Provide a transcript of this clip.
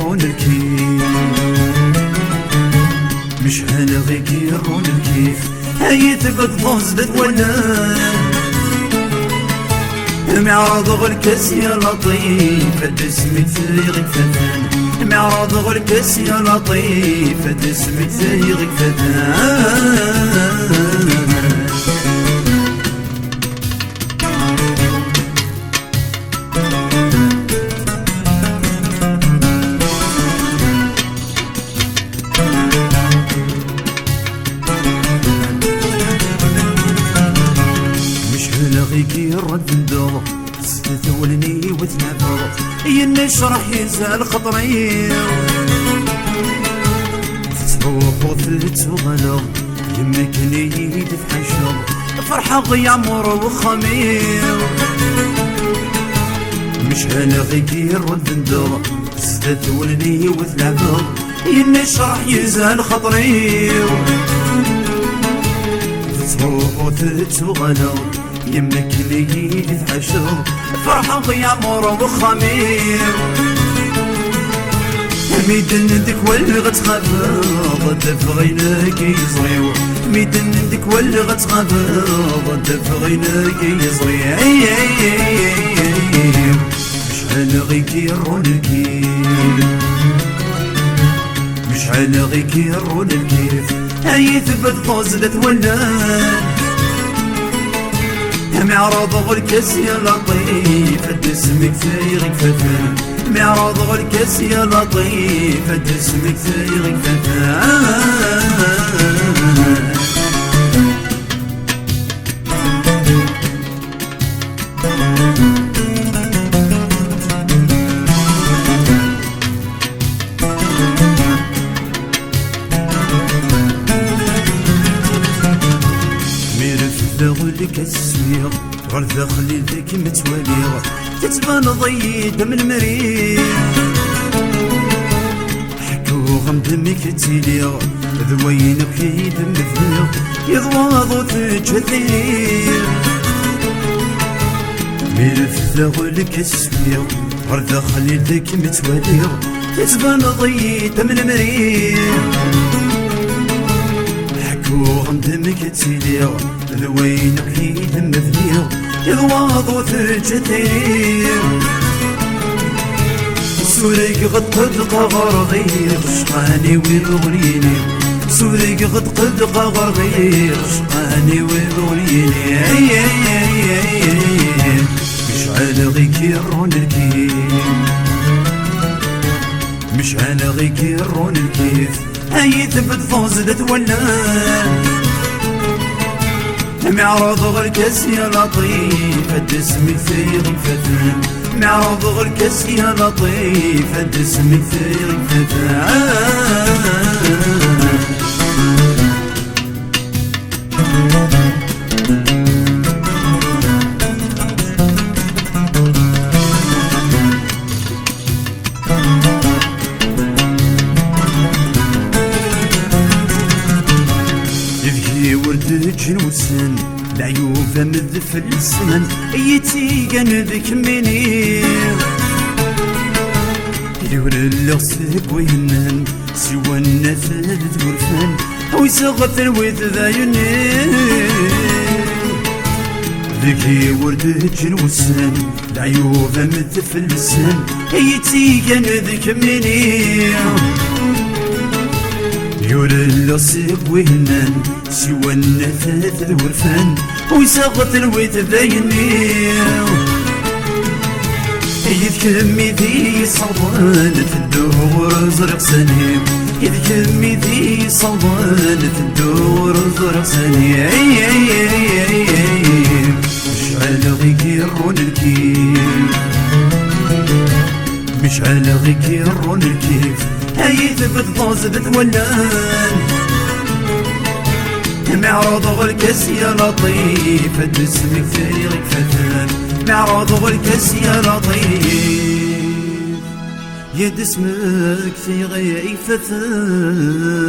يرون الكيف مش هنغيك يرون الكيف هاي ثبت ضوزدت ونان معراض غلكس يا لطيف دسمك ثيغك فتان معراض غلكس يا لطيف دسمك ثيغك فتان لغيك يرد الدور ستثولني وتنفر ينشرح يزال خطري تروح وتغلب يمكني يدفع الشر فرحة غيامر وخمير مش هلغيك يرد الدور ستثولني وتنفر ينشرح يزال خطري تروح وتغلب يمك لي تحشر فرحة غيامر وخمير ميدندك واللي غتخافض دفغينك يزريو ميدندك واللي غتخافض دفغينك يزري شحال غيك يرون الكيف مشعل غيك يرون الكيف هاي ثبت فوزلت ولان معراض غلكس يا لطيف دسمك ثيغك فتان معراض غلكس يا لطيف دسمك ثيغك فتان لك السويق غير داخل ذيك متواليغ تتبان ضيد من المريض حكو غمدمك تيليغ ذوينك يدم ذيغ يضواضو تجثير ملف لك السويق غير داخل ذيك متواليغ تتبان ضيد من المريض غمدمك تيليغ ذوينك يدم ذيغ يضواضو تجثير سوريك غد غرغير شقاني ويبغليني سوريك غد غرغير شقاني ويبغليني مشعل غيك يرون الكيف مشعل غيك يرون الكيف هاي ثبت فوزدت ولان معراض غلكس يا لطيف دسمك ثيغك فتان معراض غلكس يا لطيف دسمك ثيغك فتان ورد جنوسن العيوب مذف السنن يتيقن ذيك مني يور اللغسك ويهنن سوى النفذ والفن ويسغف الويث ذا ينين ذيك ورد جنوسن العيوب مذف السن يتيقن ذيك مني يور اللصيق وهنان سوى النفاذ والفن ويساغط الويت ذايني يذكمي ذي صوان في الدور زرق سنيم يذكمي ذي صوان في الدور زرق سنيم مشعل غيك يرون الكيف مشعل غيك يرون الكيف هاي ثبت ضوزدت ولان معراض غلكس يا لطيف دسمك ثيغك فتان معراض غلكس يا لطيف يا دسمك ثيغك فتان